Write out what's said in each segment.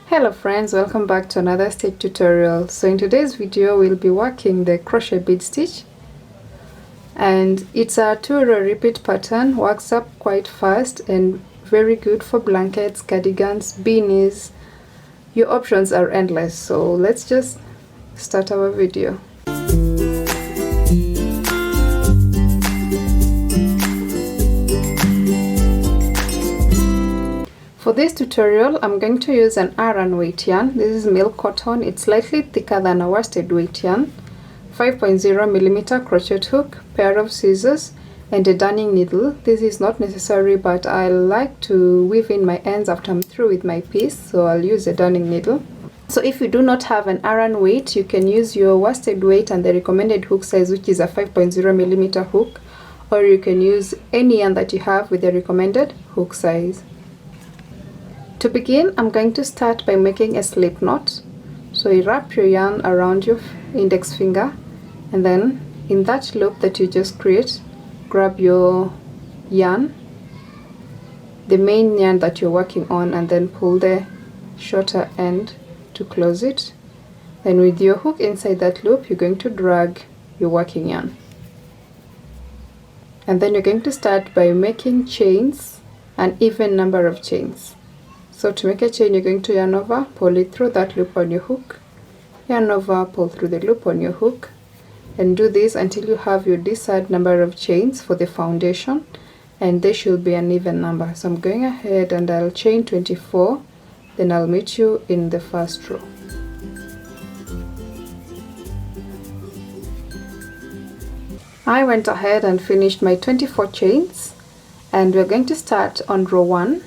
Hello friends, welcome back to another stitch tutorial. So in today's video we'll be working the crochet bead stitch, and it's a 2-row repeat pattern. Works up quite fast and very good for blankets, cardigans, beanies. Your options are endless, so let's just start our video. For this tutorial, I'm going to use an Aran weight yarn. This is milk cotton. It's slightly thicker than a worsted weight yarn. 5.0mm crochet hook, pair of scissors, and a darning needle. This is not necessary, but I like to weave in my ends after I'm through with my piece, so I'll use a darning needle. So if you do not have an Aran weight, you can use your worsted weight and the recommended hook size, which is a 5.0mm hook, or you can use any yarn that you have with the recommended hook size. To begin, I'm going to start by making a slip knot. So you wrap your yarn around your index finger, and then in that loop that you just create, grab your yarn, the main yarn that you're working on, and then pull the shorter end to close it. Then with your hook inside that loop, you're going to drag your working yarn. And then you're going to start by making chains, an even number of chains. So to make a chain, you're going to yarn over, pull it through that loop on your hook, yarn over, pull through the loop on your hook, and do this until you have your desired number of chains for the foundation, and they should be an even number. So I'm going ahead and I'll chain 24, then I'll meet you in the first row. I went ahead and finished my 24 chains, and we're going to start on row 1.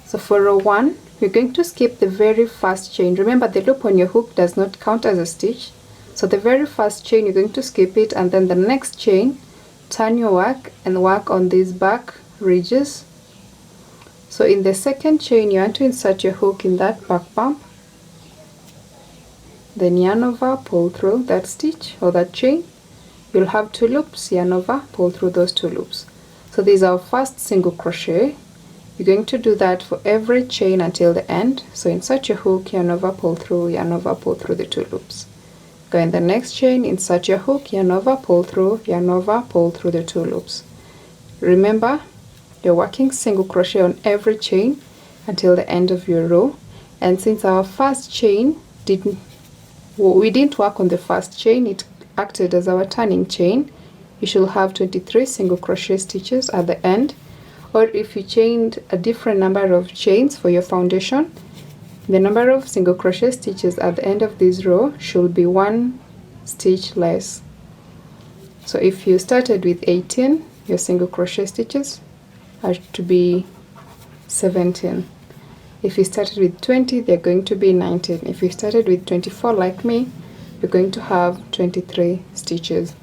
So for row 1, you're going to skip the very first chain. Remember, the loop on your hook does not count as a stitch. So the very first chain, you're going to skip it, and then the next chain, turn your work and work on these back ridges. So in the second chain, you want to insert your hook in that back bump. Then yarn over, pull through that stitch or that chain. You'll have 2 loops, yarn over, pull through those 2 loops. So this is our first single crochet. You're going to do that for every chain until the end. So insert your hook, yarn over, pull through the 2 loops. Go in the next chain, insert your hook, yarn over, pull through the 2 loops. Remember, you're working single crochet on every chain until the end of your row. And since our first chain we didn't work on the first chain, it acted as our turning chain. You should have 23 single crochet stitches at the end. Or if you chained a different number of chains for your foundation, the number of single crochet stitches at the end of this row should be 1 stitch less. So if you started with 18, your single crochet stitches are to be 17. If you started with 20, they're going to be 19. If you started with 24 like me, you're going to have 23 stitches.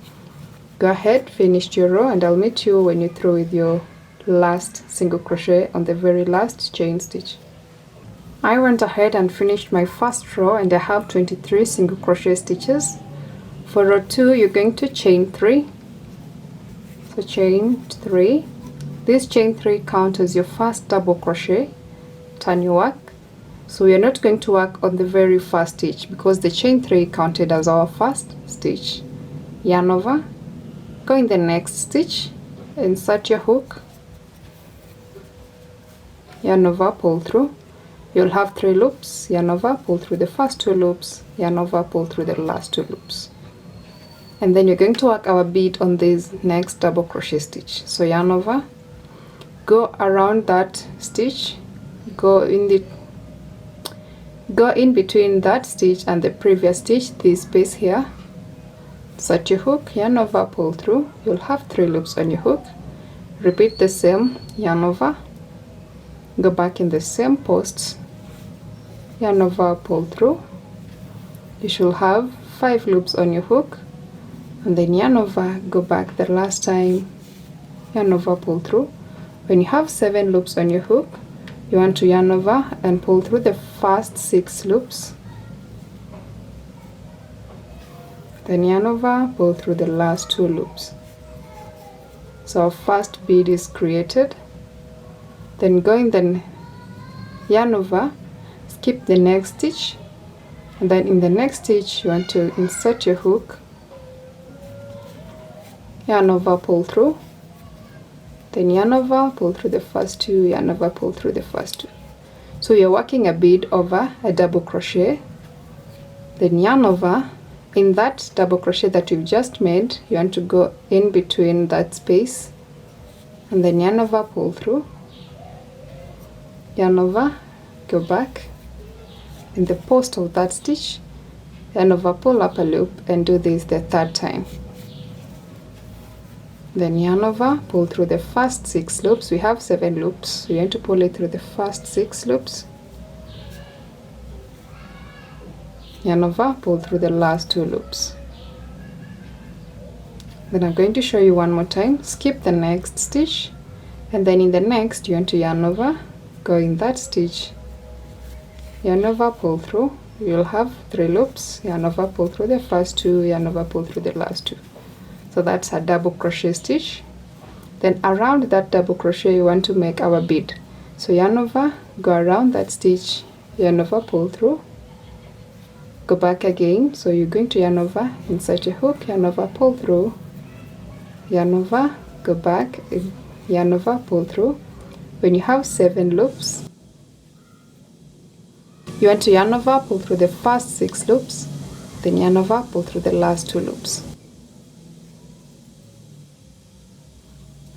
Go ahead, finish your row, and I'll meet you when you're through with your last single crochet on the very last chain stitch. I went ahead and finished my first row, and I have 23 single crochet stitches. For row 2, you're going to chain 3. So chain 3. This chain 3 counts as your first double crochet. Turn your work. So we are not going to work on the very first stitch because the chain 3 counted as our first stitch. Yarn over, go in the next stitch, insert your hook, yarn over, pull through. You'll have 3 loops, yarn over, pull through the first 2 loops, yarn over, pull through the last 2 loops. And then you're going to work our bead on this next double crochet stitch. So yarn over, go around that stitch, go in between that stitch and the previous stitch, this space here. Insert your hook, yarn over, pull through. You'll have 3 loops on your hook. Repeat the same, yarn over, go back in the same posts, yarn over, pull through. You should have 5 loops on your hook, and then yarn over, go back the last time, yarn over, pull through. When you have 7 loops on your hook, you want to yarn over and pull through the first 6 loops, then yarn over, pull through the last 2 loops. So our first bead is created. Then go in the yarn over, skip the next stitch, and then in the next stitch you want to insert your hook, yarn over, pull through, then yarn over, pull through the first two, yarn over, pull through the first two. So you're working a bead over a double crochet, then yarn over. In that double crochet that you've just made, you want to go in between that space, and then yarn over, pull through, yarn over, go back in the post of that stitch, yarn over, pull up a loop, and do this the third time. Then yarn over, pull through the first 6 loops. We have 7 loops, so you want to pull it through the first 6 loops, yarn over, pull through the last 2 loops. Then I'm going to show you one more time. Skip the next stitch, and then in the next you want to yarn over, go in that stitch, yarn over, pull through. You'll have 3 loops, yarn over, pull through the first 2, yarn over, pull through the last 2. So that's a double crochet stitch. Then around that double crochet you want to make our bead. So yarn over, go around that stitch, yarn over, pull through, go back again. So you're going to yarn over, insert your hook, yarn over, pull through, yarn over, go back, yarn over, pull through. When you have 7 loops, you want to yarn over, pull through the first 6 loops, then yarn over, pull through the last 2 loops,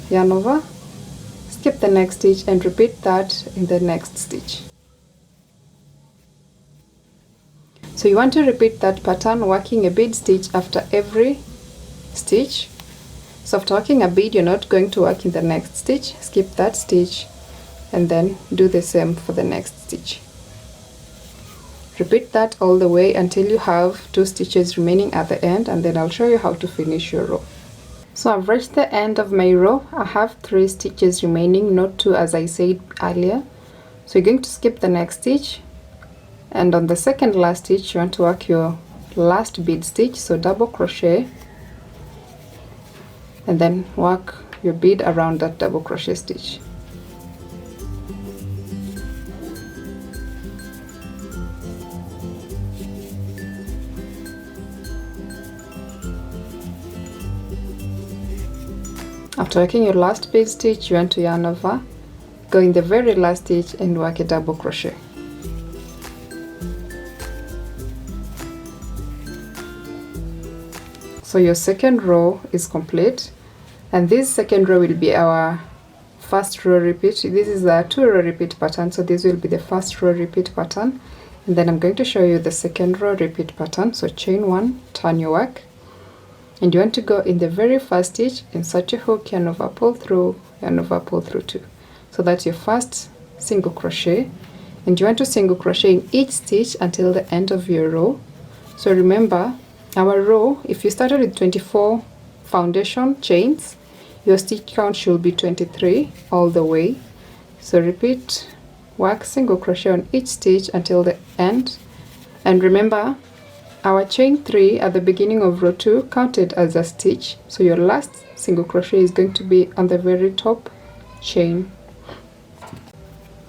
yarn over, skip the next stitch, and repeat that in the next stitch. So you want to repeat that pattern, working a bead stitch after every stitch. So after working a bead, you're not going to work in the next stitch, skip that stitch, and then do the same for the next stitch. Repeat that all the way until you have 2 stitches remaining at the end, and then I'll show you how to finish your row. So I've reached the end of my row. I have 3 stitches remaining, not 2 as I said earlier. So you're going to skip the next stitch, and on the second last stitch you want to work your last bead stitch, so double crochet, and then work your bead around that double crochet stitch. After working your last bead stitch, you want to yarn over, go in the very last stitch and work a double crochet. So your second row is complete, and this second row will be our first row repeat. This is a 2 row repeat pattern, so this will be the first row repeat pattern, and then I'm going to show you the second row repeat pattern. So chain 1, turn your work, and you want to go in the very first stitch, insert your hook, yarn over, pull through, yarn over, pull through 2. So that's your first single crochet, and you want to single crochet in each stitch until the end of your row. So remember, our row, if you started with 24 foundation chains, your stitch count should be 23 all the way. So repeat, work single crochet on each stitch until the end, and remember, our chain 3 at the beginning of row 2 counted as a stitch, so your last single crochet is going to be on the very top chain.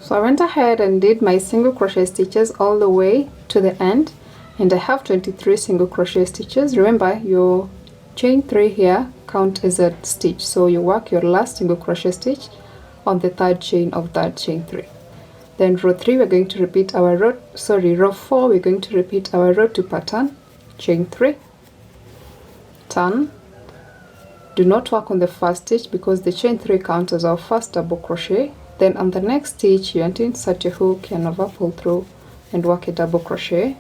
So I went ahead and did my single crochet stitches all the way to the end, and I have 23 single crochet stitches. Remember, your chain 3 here count as a stitch, so you work your last single crochet stitch on the third chain of that chain 3. Then row 3 we're going to repeat our row 4 we're going to repeat our row 2 pattern, chain 3, turn. Do not work on the first stitch because the chain 3 counts as our first double crochet. Then on the next stitch you want to insert your hook, yarn over, pull through, and work a double crochet,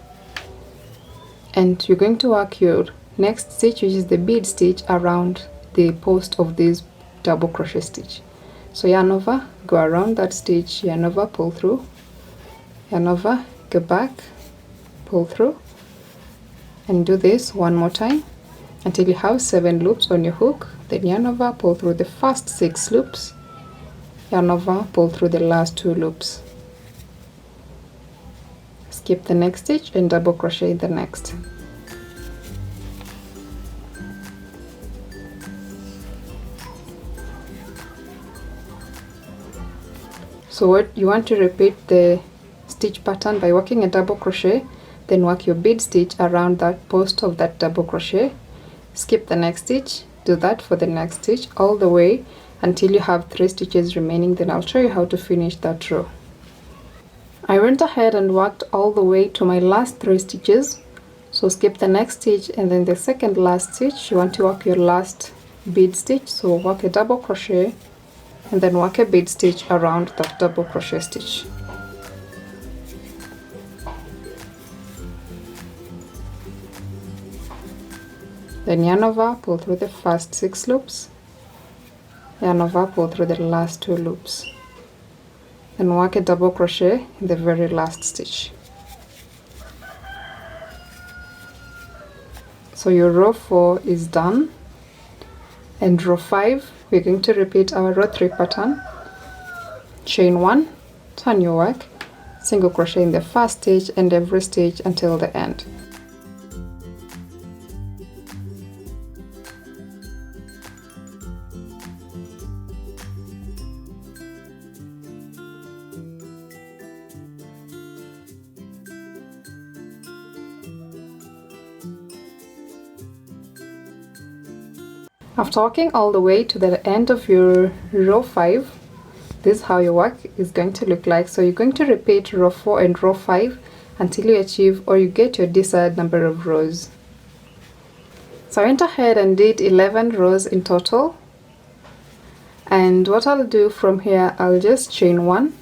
and you're going to work your next stitch, which is the bead stitch, around the post of this double crochet stitch. So yarn over, go around that stitch, yarn over, pull through, yarn over, go back, pull through, and do this one more time until you have 7 loops on your hook. Then yarn over, pull through the first 6 loops, yarn over, pull through the last 2 loops, skip the next stitch and double crochet the next. So what you want to repeat the stitch pattern by working a double crochet, then work your bead stitch around that post of that double crochet, skip the next stitch, do that for the next stitch all the way until you have 3 stitches remaining. Then I'll show you how to finish that row. I went ahead and worked all the way to my last 3 stitches, so skip the next stitch, and then the second last stitch you want to work your last bead stitch, so work a double crochet and then work a bead stitch around that double crochet stitch. Then yarn over, pull through the first 6 loops, yarn over, pull through the last 2 loops, then work a double crochet in the very last stitch. So your row 4 is done, and row 5 we're going to repeat our row 3 pattern. Chain 1, turn your work, single crochet in the first stitch and every stitch until the end. After working all the way to the end of your row 5, this is how your work is going to look like. So you're going to repeat row 4 and row 5 until you achieve or you get your desired number of rows. So I went ahead and did 11 rows in total, and what I'll do from here, I'll just chain 1.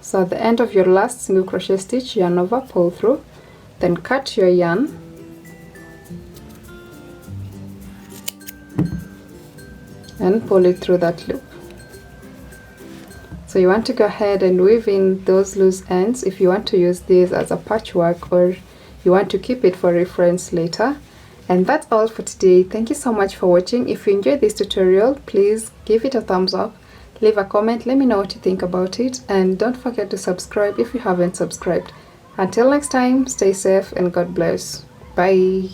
So at the end of your last single crochet stitch, yarn over, pull through, then cut your yarn and pull it through that loop. So you want to go ahead and weave in those loose ends if you want to use this as a patchwork or you want to keep it for reference later. And that's all for today. Thank you so much for watching. If you enjoyed this tutorial, please give it a thumbs up, leave a comment, let me know what you think about it, and don't forget to subscribe if you haven't subscribed. Until next time, stay safe and God bless. Bye.